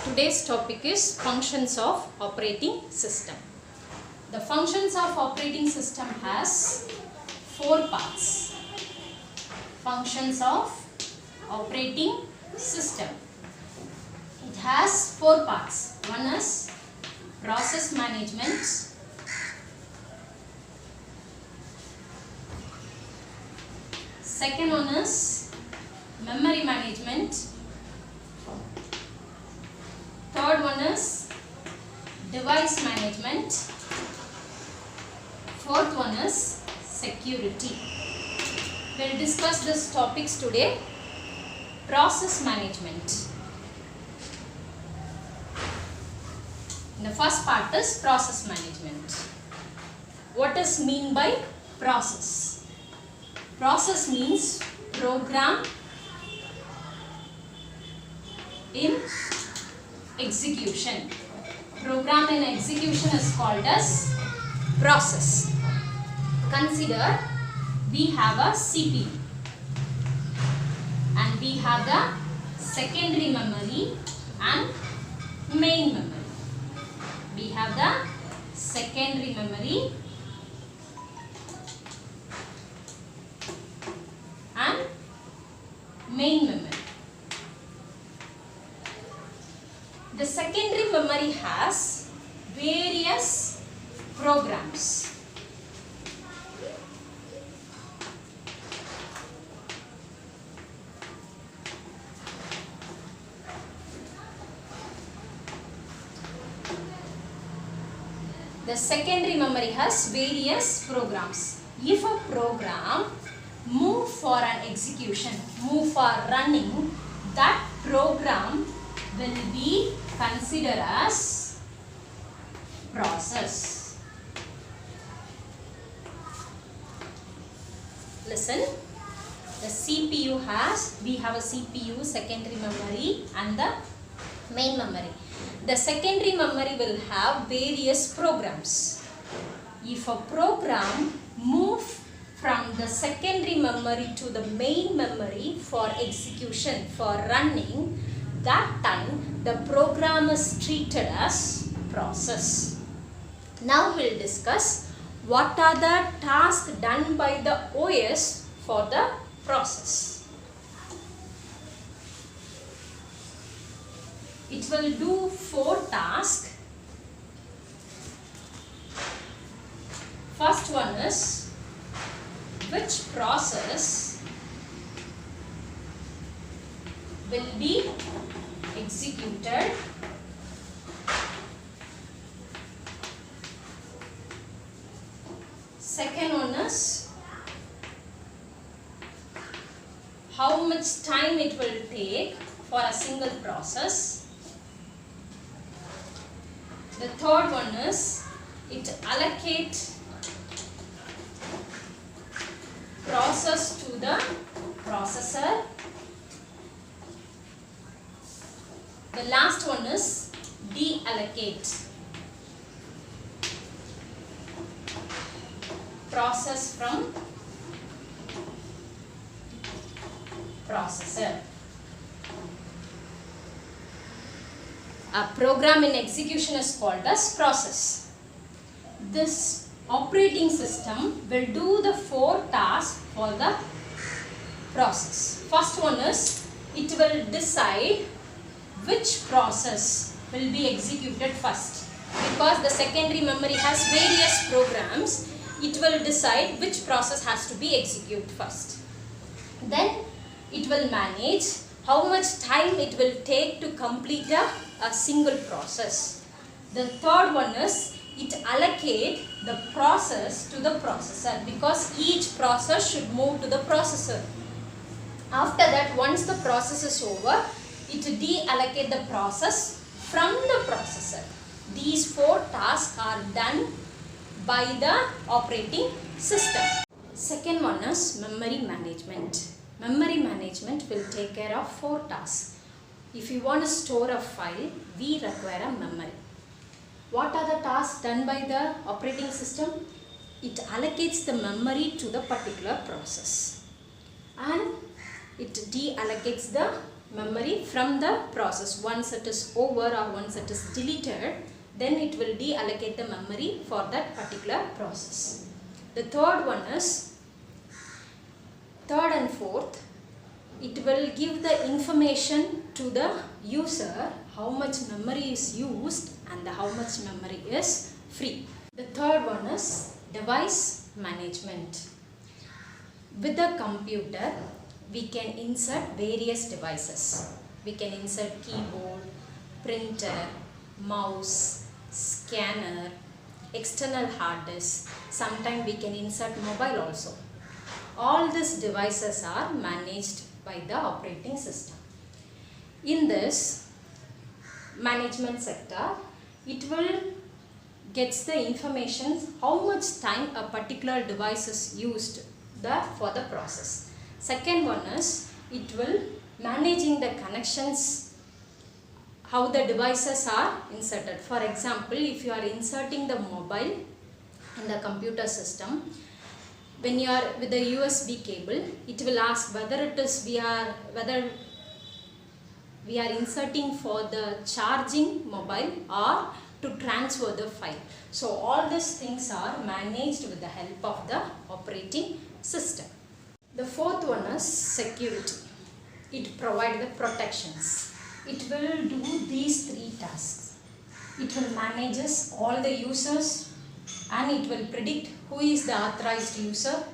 Today's topic is functions of operating system. The functions of operating system has 4 parts. Functions of operating system. It has 4 parts. One is process management, second one is memory management, third one is device management, fourth one is security. We will discuss these topics today. Process management. The first part is process management. What is mean by process? Process means program in execution. Program in execution is called as process. Consider we have a CPU and we have the secondary memory and main memory. We have the secondary memory and main memory. The secondary memory has various programs. The secondary memory has various programs. If a program move for an execution, move for running, that program will be considered as process. Listen, the CPU has, we have a CPU, secondary memory and the main memory. The secondary memory will have various programs. If a program move from the secondary memory to the main memory for execution, for running, that time the program is treated as process. Now we will discuss what are the tasks done by the OS for the process. It will do 4 tasks. First one is which process will be executed. Second one is how much time it will take for a single process. The third one is it allocate process to the processor. The last one is deallocate process from processor. A program in execution is called as process. This operating system will do the 4 tasks for the process. First one is it will decide which process will be executed first. Because the secondary memory has various programs, it will decide which process has to be executed first. Then it will manage how much time it will take to complete a single process. The third one is it allocate the process to the processor because each process should move to the processor. After that, once the process is over, it deallocate the process from the processor. These 4 tasks are done by the operating system. Second one is memory management. Memory management will take care of 4 tasks. If you want to store a file, we require a memory. What are the tasks done by the operating system? It allocates the memory to the particular process and it deallocates the memory from the process. Once it is over or once it is deleted, then it will deallocate the memory for that particular process. The third one is, third and fourth, it will give the information to the user how much memory is used and how much memory is free. The third one is device management. With the computer, we can insert various devices. We can insert keyboard, printer, mouse, scanner, external hard disk. Sometimes we can insert mobile also. All these devices are managed by the operating system. In this management sector, it will gets the information how much time a particular device is used for the process. Second one is, it will managing the connections, how the devices are inserted. For example, if you are inserting the mobile in the computer system, when you are with the USB cable, it will ask whether we are inserting for the charging mobile or to transfer the file. So all these things are managed with the help of the operating system. The fourth one is security. It provides the protections. It will do these three tasks. It will manage all the users, and it will predict who is the authorized user,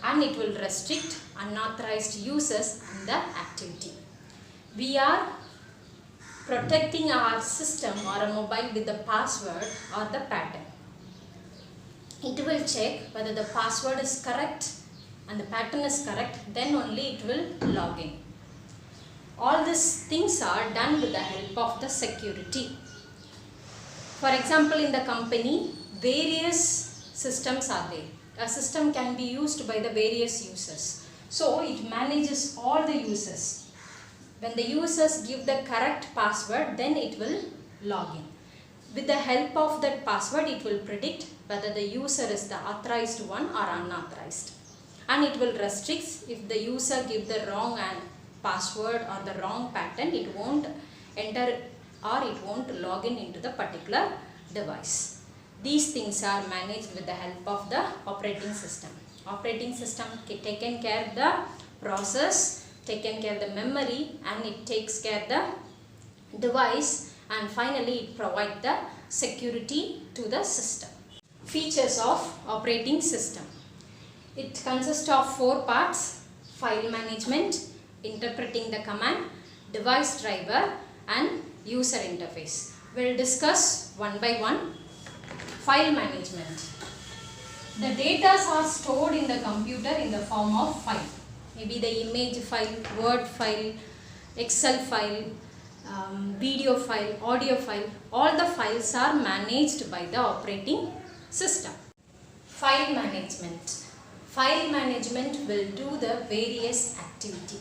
and it will restrict unauthorized users and the activity. We are protecting our system or a mobile with the password or the pattern. It will check whether the password is correct and the pattern is correct, then only it will log in. All these things are done with the help of the security. For example, in the company, various systems are there. A system can be used by the various users. So it manages all the users. When the users give the correct password, then it will log in. With the help of that password, it will predict whether the user is the authorized one or unauthorized. And it will restrict if the user give the wrong password or the wrong pattern, it won't enter or it won't log in into the particular device. These things are managed with the help of the operating system. Operating system taken care of the process, taken care of the memory, and it takes care of the device, and finally it provides the security to the system. Features of operating system. It consists of 4 parts: file management, interpreting the command, device driver, and user interface. We'll discuss one by one. File management. The data are stored in the computer in the form of file. Maybe the image file, Word file, Excel file, video file, audio file. All the files are managed by the operating system. File management. File management will do the various activity.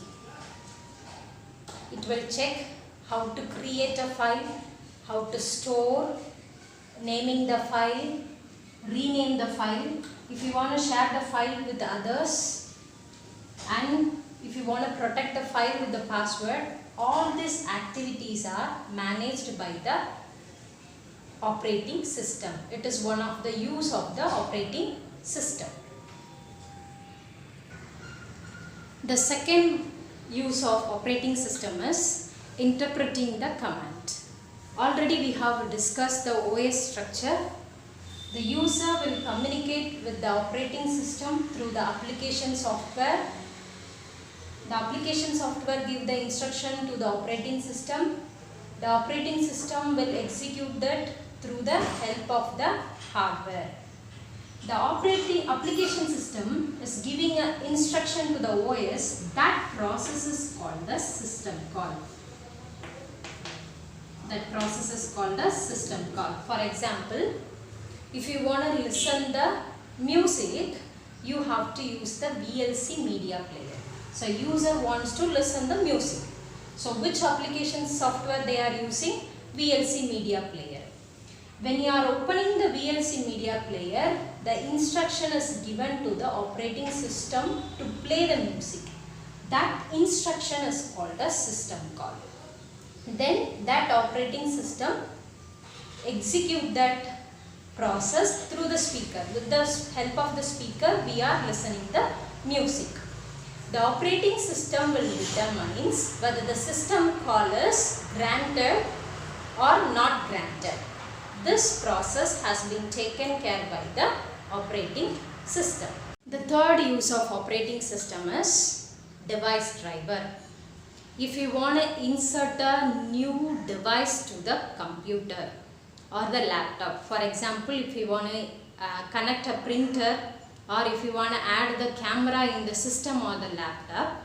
It will check how to create a file, how to store, naming the file, rename the file, if you want to share the file with others, and if you want to protect the file with the password. All these activities are managed by the operating system. It is one of the use of the operating system. The second use of operating system is interpreting the command. Already we have discussed the OS structure. The user will communicate with the operating system through the application software. The application software gives the instruction to the operating system. The operating system will execute that through the help of the hardware. The application system is giving an instruction to the OS. That process is called the system call. That process is called the system call. For example, if you want to listen the music, you have to use the VLC media player. So user wants to listen the music. So which application software they are using? VLC media player. When you are opening the VLC media player, the instruction is given to the operating system to play the music. that instruction is called a system call. Then that operating system execute that process through the speaker. With the help of the speaker, we are listening the music. The operating system will determine whether the system call is granted or not granted. This process has been taken care by the operating system. The third use of operating system is device driver. If you want to insert a new device to the computer or the laptop, for example, if you want to connect a printer, or if you want to add the camera in the system or the laptop,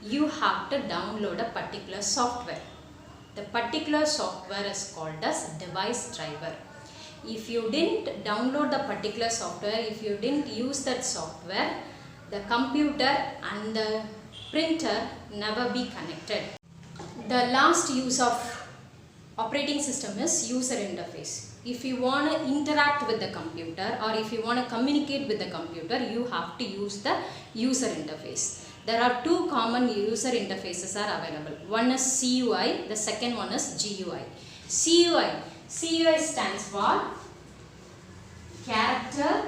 you have to download a particular software. The particular software is called as device driver. If you didn't download the particular software, if you didn't use that software, the computer and the printer never be connected. The last use of operating system is user interface. If you want to interact with the computer or if you want to communicate with the computer, you have to use the user interface. There are two common user interfaces are available. One is CUI, the second one is GUI. CUI stands for Character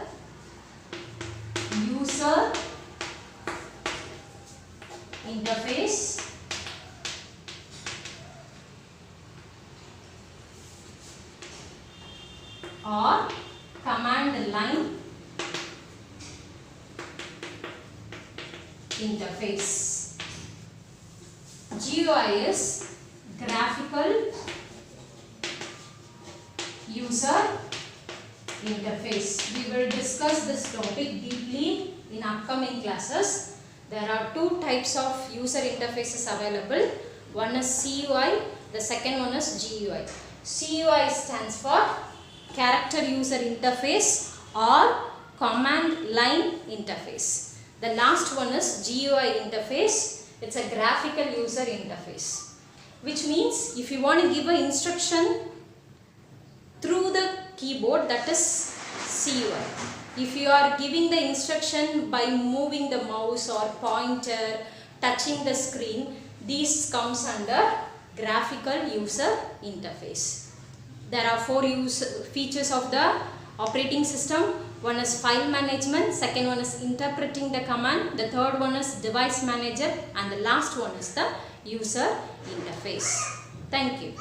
User Interface or Command Line Interface. GUI is Graphical User Interface. We will discuss this topic deeply in upcoming classes. There are two types of user interfaces available. One is CUI, the second one is GUI. CUI stands for Character User Interface or Command Line Interface. The last one is GUI interface. It's a graphical user interface, which means if you want to give an instruction through the keyboard, that is CUI. If you are giving the instruction by moving the mouse or pointer, touching the screen, these comes under graphical user interface. There are four features of the operating system. One is file management, second one is interpreting the command, the third one is device manager, and the last one is the user interface. Thank you.